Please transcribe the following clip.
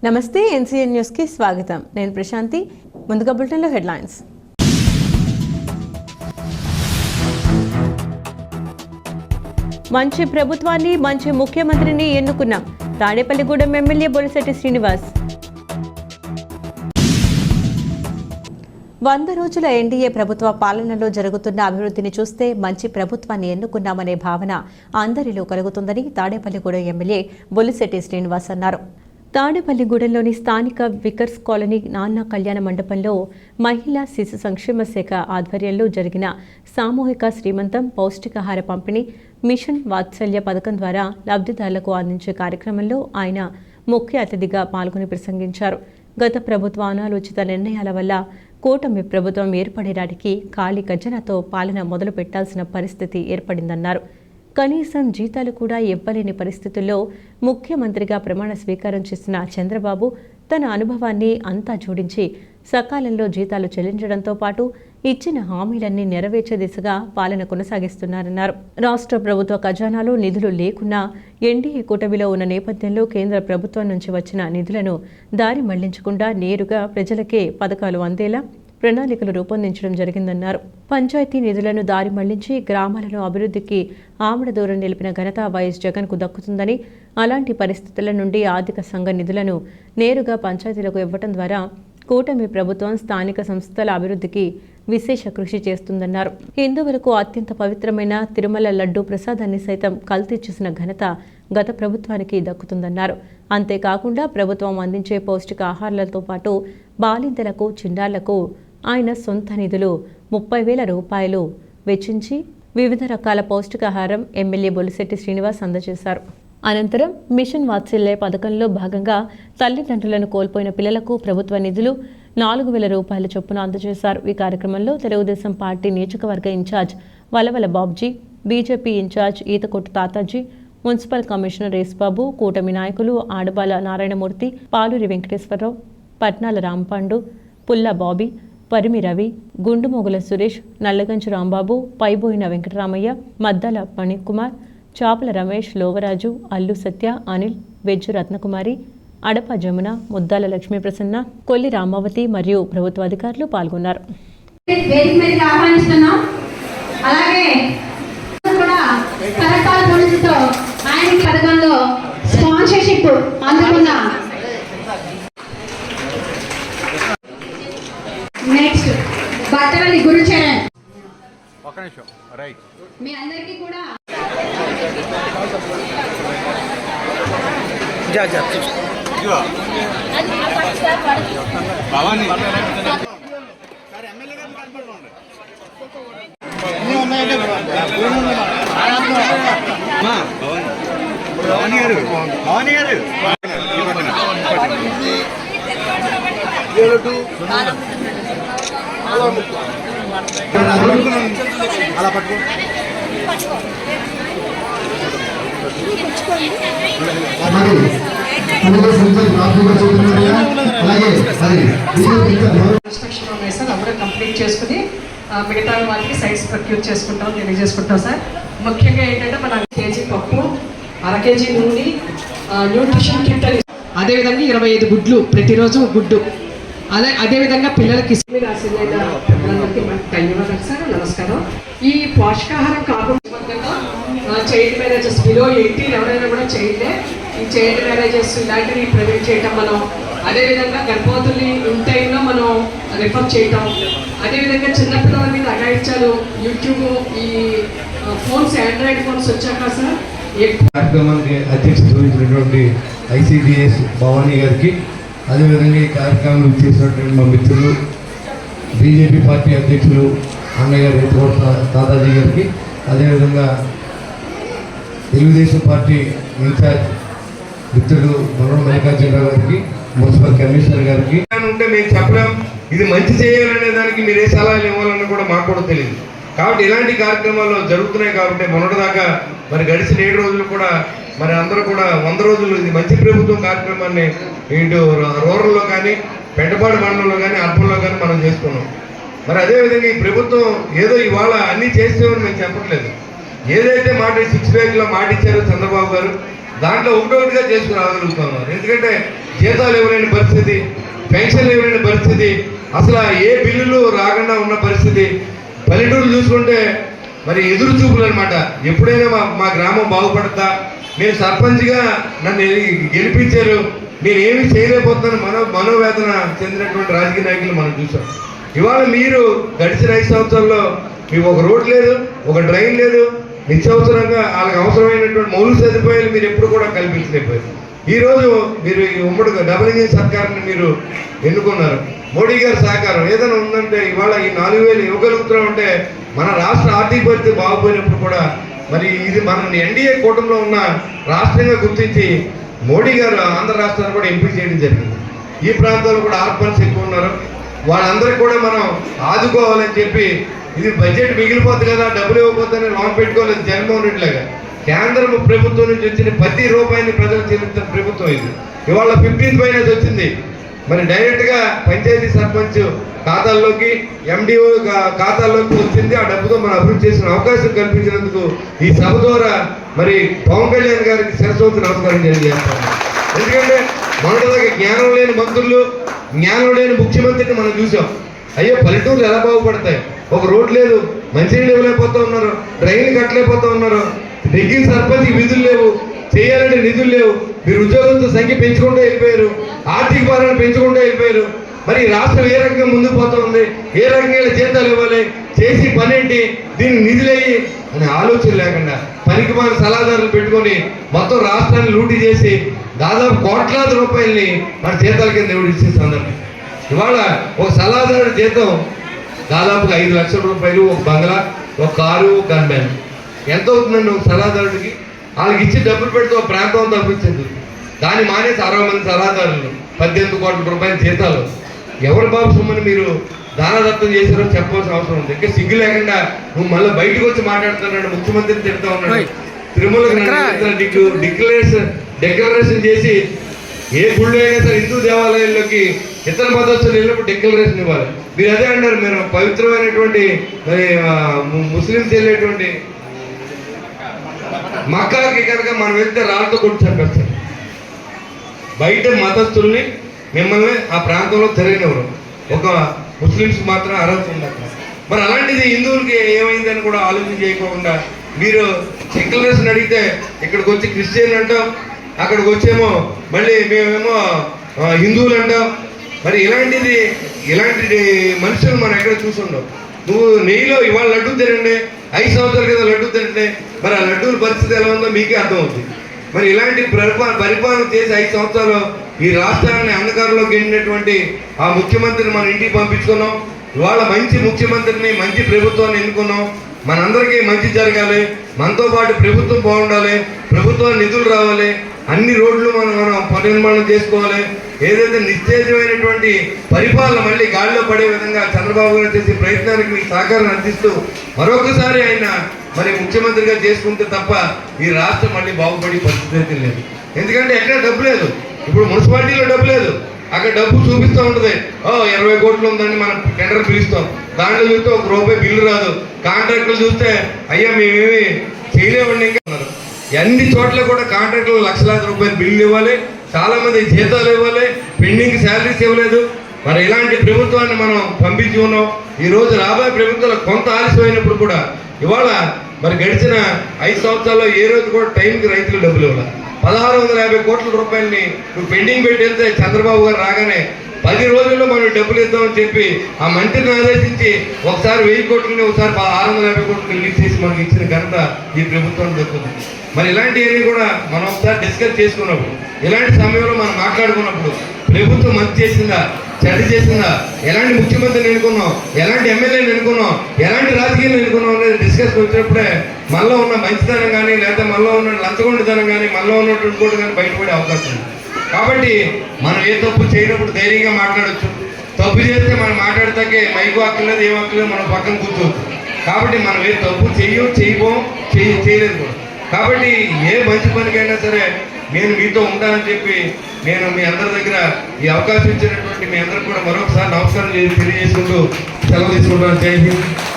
నమస్తే NCN news కి స్వాగతం. నేను ప్రశాంతి. ముందుగా బులెటిన్లో హెడ్లైన్స్. మంచి ప్రభుత్వాన్ని, మంచి ముఖ్యమంత్రిని ఎన్నుకున్నాం. తాడేపల్లిగూడెం ఎమ్మెల్యే బొలిశెట్టి శ్రీనివాస్. 100 రోజుల ఎన్డీఏ ప్రభుత్వ పాలనలో జరుగుతున్న అభివృద్ధిని చూస్తే మంచి ప్రభుత్వాన్ని ఎన్నుకున్నామనే భావన అందరిలో కలుగుతుందని తాడేపల్లిగూడెం ఎమ్మెల్యే బొలిశెట్టి శ్రీనివాస్ అన్నారు. తాడేపల్లిగూడెంలోని స్థానిక వికర్స్ కాలనీ నాన్న కళ్యాణ మండపంలో మహిళా శిశు సంక్షేమ శాఖ ఆధ్వర్యంలో జరిగిన సామూహిక శ్రీమంతం, పౌష్టికాహార పంపిణీ, మిషన్ వాత్సల్య పథకం ద్వారా లబ్ధిదారులకు అందించే కార్యక్రమంలో ఆయన ముఖ్య అతిథిగా పాల్గొని ప్రసంగించారు. గత ప్రభుత్వ అనాలోచిత నిర్ణయాల వల్ల కూటమి ప్రభుత్వం ఏర్పడేనాటికి ఖాళీ ఖజానాతో పాలన మొదలు పెట్టాల్సిన పరిస్థితి ఏర్పడిందన్నారు. కనీసం జీతాలు కూడా ఇవ్వలేని పరిస్థితుల్లో ముఖ్యమంత్రిగా ప్రమాణ స్వీకారం చేసిన చంద్రబాబు తన అనుభవాన్ని అంతా జోడించి సకాలంలో జీతాలు చెల్లించడంతో పాటు ఇచ్చిన హామీలన్నీ నెరవేర్చే దిశగా పాలన కొనసాగిస్తున్నారన్నారు. రాష్ట్ర ప్రభుత్వ ఖజానాలో నిధులు లేకున్నా ఎన్డీఏ కూటమిలో ఉన్న నేపథ్యంలో కేంద్ర ప్రభుత్వం నుంచి వచ్చిన నిధులను దారి మళ్లించకుండా నేరుగా ప్రజలకే పథకాలు అందేలా ప్రణాళికలు రూపొందించడం జరిగిందన్నారు. పంచాయతీ నిధులను దారి మళ్లించి గ్రామాలను అభివృద్ధికి ఆమడ దూరం నిలిపిన ఘనత వైఎస్ జగన్కు దక్కుతుందని, అలాంటి పరిస్థితుల నుండి ఆర్థిక సంఘ నిధులను నేరుగా పంచాయతీలకు ఇవ్వడం ద్వారా కూటమి ప్రభుత్వం స్థానిక సంస్థల అభివృద్ధికి విశేష కృషి చేస్తుందన్నారు. ఇందువరకు అత్యంత పవిత్రమైన తిరుమల లడ్డూ ప్రసాదాన్ని సైతం కల్తీ చేసిన ఘనత గత ప్రభుత్వానికి దక్కుతుందన్నారు. అంతేకాకుండా ప్రభుత్వం అందించే పౌష్టికాహారాలతో పాటు బాలింతలకు, చిన్నారులకు ఆయన సొంత నిధులు 30,000 రూపాయలు వెచ్చించి వివిధ రకాల పౌష్టికాహారం ఎమ్మెల్యే బొలిశెట్టి శ్రీనివాస్ అందజేశారు. అనంతరం మిషన్ వాత్సల్య పథకంలో భాగంగా తల్లిదండ్రులను కోల్పోయిన పిల్లలకు ప్రభుత్వ నిధులు 4,000 రూపాయల చొప్పున అందజేశారు. ఈ కార్యక్రమంలో తెలుగుదేశం పార్టీ నియోజకవర్గ incharge Valavala Babji, BJP incharge Eethakottu Tataji, municipal commissioner Yesubabu, కూటమి నాయకులు ఆడబాల నారాయణమూర్తి, పాలూరి వెంకటేశ్వరరావు, పట్నాల రాంపండు, పుల్ల బాబీ, పరిమి రవి, గుండుమొగుల సురేష్, నల్లగంచు రాంబాబు, పైబోయిన వెంకటరామయ్య, మద్దాల మణికుమార్, చాపల రమేష్, లోవరాజు, అల్లు సత్య, అనిల్, వెజ్జు రత్నకుమారి, అడప జమున, ముద్దాల లక్ష్మీ ప్రసన్న, కొల్లి రామావతి మరియు ప్రభుత్వ అధికారులు పాల్గొన్నారు. నెక్స్ట్ బట్టలని గురుచరణ్. ఒక నిమిషం రైట్. మీ అందరికీ కూడా భవానీ గారు, భవానీ గారు అలా పట్టుకో. అందరూ కంప్లీట్ చేసుకుని మిగతా వాళ్ళకి సైట్స్ ప్రొక్యూర్ చేసుకుంటాం, తెలియజేసుకుంటాం సార్. ముఖ్యంగా ఏంటంటే మన కేజీ పప్పు, 1/2 కేజీ నూనె, న్యూట్రిషన్ కిట్, అదేవిధంగా 25 గుడ్లు, ప్రతిరోజు గుడ్డు. అదేవిధంగా పిల్లలకి ధన్యవాదాలు సార్, నమస్కారం. ఈ పోషకాహారం కాకుండా చైల్డ్ మ్యారేజెస్ బిలో 18 ఎవరైనా కూడా ఈ చైల్డ్ మ్యారేజెస్ ఇలాంటివి ప్రివెంట్ చేయటం మనం, అదేవిధంగా గర్భవతుల్ని ఇన్ టైంలో మనం రిఫర్ చేయటం, అదేవిధంగా చిన్నపిల్లల మీద అగాయిత్యాలు, యూట్యూబ్, ఈ ఫోన్స్, ఆండ్రాయిడ్ ఫోన్స్ వచ్చాక సార్ కార్యక్రమానికి అధ్యక్షత వహించినటువంటి ఐసీడీఎస్ భవానీ గారికి, అదేవిధంగా ఈ కార్యక్రమం చేసినటువంటి మా మిత్రులు బీజేపీ పార్టీ అధ్యక్షులు అన్నగారు ఎత్తుకోట తాతాజీ గారికి, అదేవిధంగా తెలుగుదేశం పార్టీ ఇన్ఛార్జ్ మిత్రులు మనోహర్ మల్లికార్జునరావు గారికి, మున్సిపల్ కమిషనర్ గారికి. ఉంటే మేము చెప్పలేం, ఇది మంచి చేయాలనే దానికి మీరు ఏ సలహాలు ఇవ్వాలన్నా కూడా మాకు కూడా తెలియదు. కాబట్టి ఇలాంటి కార్యక్రమాలు జరుగుతున్నాయి. కాబట్టి మొన్నటిదాకా మరి గడిచిన 7 రోజులు కూడా మరి అందరూ కూడా 100 రోజులు ఇది మంచి ప్రభుత్వం కార్యక్రమాన్ని ఇటు రూరల్లో కానీ, పెంటపాడు మండలంలో కానీ, అర్బన్లో కానీ మనం చేసుకున్నాం. మరి అదేవిధంగా ఈ ప్రభుత్వం ఏదో ఇవాళ అన్నీ చేస్తామని మేము చెప్పట్లేదు. ఏదైతే మాట 6 pageలో మాట ఇచ్చారో చంద్రబాబు గారు, దాంట్లో ఒకటొకటిగా చేసుకుని రాగలుగుతున్నారు. ఎందుకంటే జీతాలు ఇవ్వలేని పరిస్థితి, పెన్షన్లు ఇవ్వలేని పరిస్థితి, అసలు ఏ బిల్లులు రాకుండా ఉన్న పరిస్థితి. పల్లెటూరు చూసుకుంటే మరి ఎదురు చూపులు అనమాట. ఎప్పుడైనా మా గ్రామం బాగుపడతా, నేను సర్పంచ్గా నన్ను గెలిపించారు, నేను ఏమి చేయలేకపోతున్నాను మనోవేదన చెందినటువంటి రాజకీయ నాయకులు మనం చూసాం. ఇవాళ మీరు గడిచిన 5 సంవత్సరాల్లో మీకు ఒక రోడ్ లేదు, ఒక డ్రైన్ లేదు, నిత్యావసరంగా వాళ్ళకి అవసరమైనటువంటి మౌలిక సదుపాయాలు మీరు ఎప్పుడు కూడా కల్పించలేకపోయారు. ఈరోజు మీరు ఈ ఉమ్మడి డబుల్ ఇంజిన్ సర్కారుని మీరు ఎన్నుకున్నారు. మోడీ గారి సహకారం ఏదైనా ఉందంటే ఇవాళ ఈ 4,000 ఇవ్వగలుగుతున్నామంటే మన రాష్ట్ర ఆర్థిక పరిస్థితి బాగుపోయినప్పుడు కూడా మరి ఇది మన ఎన్డీఏ కూటమిలో ఉన్న రాష్ట్రంగా గుర్తించి మోడీ గారు ఆంధ్ర రాష్ట్రాన్ని కూడా ఎంపిక చేయడం జరిగింది. ఈ ప్రాంతాల్లో కూడా ఆర్ఫన్స్ ఎక్కువ ఉన్నారు, వాళ్ళందరికీ కూడా మనం ఆదుకోవాలని చెప్పి ఇది బడ్జెట్ మిగిలిపోతుంది కదా, డబ్బులు ఇవ్వకపోతే లోన్ పెట్టుకోలేదు జగన్మోహన్ రెడ్డి లాగా. కేంద్ర ప్రభుత్వం నుంచి వచ్చిన ప్రతి రూపాయిని ప్రజలకు చెల్లిస్తున్న ప్రభుత్వం ఇది. ఇవాళ 15th ఫైనాన్స్ వచ్చింది, మరి డైరెక్ట్గా పంచాయతీ సర్పంచ్ ఖాతాల్లోకి ఎండిఓ ఖాతాల్లోకి వచ్చింది. ఆ డబ్బుతో మనం అభివృద్ధి చేసిన అవకాశం కల్పించినందుకు ఈ సభ ద్వారా మరి పవన్ కళ్యాణ్ గారికి శిరస్సు నమస్కారం తెలియజేస్తాను. ఎందుకంటే మొన్నటిదాకా జ్ఞానం లేని మంత్రులు, జ్ఞానం లేని ముఖ్యమంత్రిని మనం చూసాం. అయ్యో పల్లెటూర్లు ఎలా బాగుపడతాయి, ఒక రోడ్ లేదు, మంచినీళ్ళు ఇవ్వలేకపోతూ ఉన్నారు, డ్రైన్లు కట్టలేకపోతూ ఉన్నారు, నెగ్గిన సర్పంచ్ విధులు లేవు, చేయాలంటే నిధులు లేవు, మీరు ఉద్యోగులతో సంఖ్య పెంచుకుంటూ వెళ్ళిపోయారు, ఆర్థిక భారాన్ని పెంచుకుంటూ వెళ్ళిపోయారు. మరి రాష్ట్రం ఏ రకంగా ముందుకు పోతా ఉంది, ఏ రకంగా జీతాలు ఇవ్వాలి, చేసి పనేంటి, దీనికి నిధులయ్యి అనే ఆలోచన లేకుండా పనికిమాల సలహాదారులు పెట్టుకొని మొత్తం రాష్ట్రాన్ని లూటీ చేసి దాదాపు కోట్లాది రూపాయలని మన జీతాల కింద ఇచ్చే సందర్భం. ఇవాళ ఒక సలహాదారుడి జీతం దాదాపుగా 5 లక్షల రూపాయలు, ఒక బంగ్లా, ఒక కారు, ఒక గన్మ్యాన్. ఎంత అవుతుందండి ఒక సలహాదారుడికి? వాళ్ళకి ఇచ్చి డబ్బులు పెడితే ఒక ప్రాంతం తప్పించింది. దాన్ని మానేసి 60 మంది సలహాదారులు, 18 కోట్ల రూపాయల జీతాలు. ఎవరి బాబు సొమ్మని మీరు దానదత్తం చేశారో చెప్పాల్సిన అవసరం ఉంది. ఇంకా సిగ్గు లేకుండా నువ్వు మళ్ళీ బయటకు వచ్చి మాట్లాడుతున్నాడు, ముఖ్యమంత్రిని తిడుతూ ఉన్నాడు. తిరుమలకు డిక్లరేషన్ చేసి ఏ గుళ్ళు అయినా సరే హిందూ దేవాలయాల్లోకి ఇతర మతస్థులు వెళ్ళినప్పుడు డిక్లరేషన్ ఇవ్వాలి. మీరు అదే అన్నారు, మీరు పవిత్రమైనటువంటి మరి ముస్లింస్ వెళ్ళేటువంటి మక్కాకి కనుక మనం వెళ్తే రాళ్ళతో కొట్టి చంపేస్తారు. బయట మతస్థుల్ని మిమ్మల్ని ఆ ప్రాంతంలో తిరగనివ్వరు, ఒక ముస్లింస్ మాత్రం అర్హత ఉండదు. మరి అలాంటిది హిందువులకి ఏమైందని కూడా ఆలోచన చేయకుండా మీరు డిక్లరేషన్ అడిగితే ఇక్కడికి వచ్చి క్రిస్టియన్ అంటాం, అక్కడికి వచ్చేమో మళ్ళీ మేమేమో హిందువులు అంటాం. మరి ఇలాంటి మనుషులు మనం ఎక్కడ చూసుండవు. నువ్వు నెయ్యిలో ఇవాళ లడ్డూ తినండి, 5 సంవత్సరాల కింద లడ్డూ తినండి, మరి ఆ లడ్డూల పరిస్థితి ఎలా ఉందో మీకే అర్థమవుతుంది. మరి ఇలాంటి పరిపాలన చేసి 5 సంవత్సరాలు ఈ రాష్ట్రాన్ని అంధకారంలోకి వెళ్ళినటువంటి ఆ ముఖ్యమంత్రిని మన ఇంటికి పంపించుకున్నాం. ఇవాళ మంచి ముఖ్యమంత్రిని, మంచి ప్రభుత్వాన్ని ఎన్నుకున్నాం. మనందరికీ మంచి జరగాలి, మనతో పాటు ప్రభుత్వం బాగుండాలి, ప్రభుత్వానికి నిధులు రావాలి, అన్ని రోడ్లు మనం పునర్నిర్మాణం చేసుకోవాలి. ఏదైతే నిశ్చేజమైనటువంటి పరిపాలన మళ్ళీ గాలిలో పడే విధంగా చంద్రబాబు గారు చేసే ప్రయత్నానికి మీకు సహకారం అందిస్తూ మరొకసారి ఆయన మరి ముఖ్యమంత్రిగా చేసుకుంటే తప్ప ఈ రాష్ట్రం మళ్ళీ బాగుపడే పరిస్థితి అయితే లేదు. ఎందుకంటే ఎక్కడ డబ్బు లేదు. ఇప్పుడు మున్సిపాలిటీలో డబ్బు లేదు, అక్కడ డబ్బు చూపిస్తూ ఉంటుంది. 20 కోట్లు ఉందని మనం టెండర్ పిలుస్తాం, దాంట్లో చూస్తే ₹1 బిల్లు రాదు. కాంట్రాక్టులు చూస్తే అయ్యా మేమేమి చేయలేమండి ఇంకా అన్నారు. అన్ని చోట్ల కూడా కాంట్రాక్టులు లక్షలాది రూపాయలు బిల్లు ఇవ్వాలి, చాలా మంది జీతాలు ఇవ్వాలి, పెండింగ్ శాలరీస్ ఇవ్వలేదు. మరి ఇలాంటి ప్రభుత్వాన్ని మనం పంపించి ఉన్నాం. ఈ రోజు రాబోయే ప్రభుత్వాలు కొంత ఆలస్యమైనప్పుడు కూడా ఇవాళ మరి గడిచిన 5 సంవత్సరాల్లో ఏ రోజు కూడా టైంకి రైతులు డబ్బులు ఇవ్వాలి. 1650 కోట్ల రూపాయలని నువ్వు పెండింగ్ పెట్టి వెళ్తే చంద్రబాబు గారు రాగానే 10 రోజుల్లో మనం డబ్బులు ఇద్దామని చెప్పి ఆ మంత్రిని ఆదేశించి ఒకసారి 1000 కోట్లని, ఒకసారి 650 కోట్లు రిలీజ్ చేసి మనకి ఇచ్చిన ఘనత ఈ ప్రభుత్వం దక్కుతుంది. మరి ఇలాంటివన్నీ కూడా మనం ఒకసారి డిస్కస్ చేసుకున్నప్పుడు, ఇలాంటి సమయంలో మనం మాట్లాడుకున్నప్పుడు ప్రభుత్వం మంచి చేసిందా, చెడ్డ చేసిందా, ఎలాంటి ముఖ్యమంత్రిని ఎన్నుకున్నాం, ఎలాంటి ఎమ్మెల్యేని ఎన్నుకున్నాం, ఎలాంటి రాజకీయాలు ఎన్నుకున్నాం అనేది డిస్కస్ వచ్చినప్పుడే మనలో ఉన్న మంచితనం కానీ, లేదా మనలో ఉన్న లంచగొండితనం కానీ, మనలో ఉన్నటువంటి కూడా కానీ బయటపడే అవకాశం ఉంది. కాబట్టి మనం ఏ తప్పు చేయనప్పుడు ధైర్యంగా మాట్లాడచ్చు. తప్పు చేస్తే మనం మాట్లాడతాకే మైకు అక్కర్లేదు, ఏం అక్కర్లేదు, మనం పక్కన కూర్చోవచ్చు. కాబట్టి మనం ఏ తప్పు చేయలేదు కూడా. కాబట్టి ఏ మంచి పనికైనా సరే నేను మీతో ఉంటానని చెప్పి నేను మీ అందరి దగ్గర ఈ అవకాశం ఇచ్చినటువంటి మీ అందరికి కూడా మరొకసారి నమస్కారం తెలియజేసుకుంటూ సెలవు తీసుకుంటాను. జై హింద్.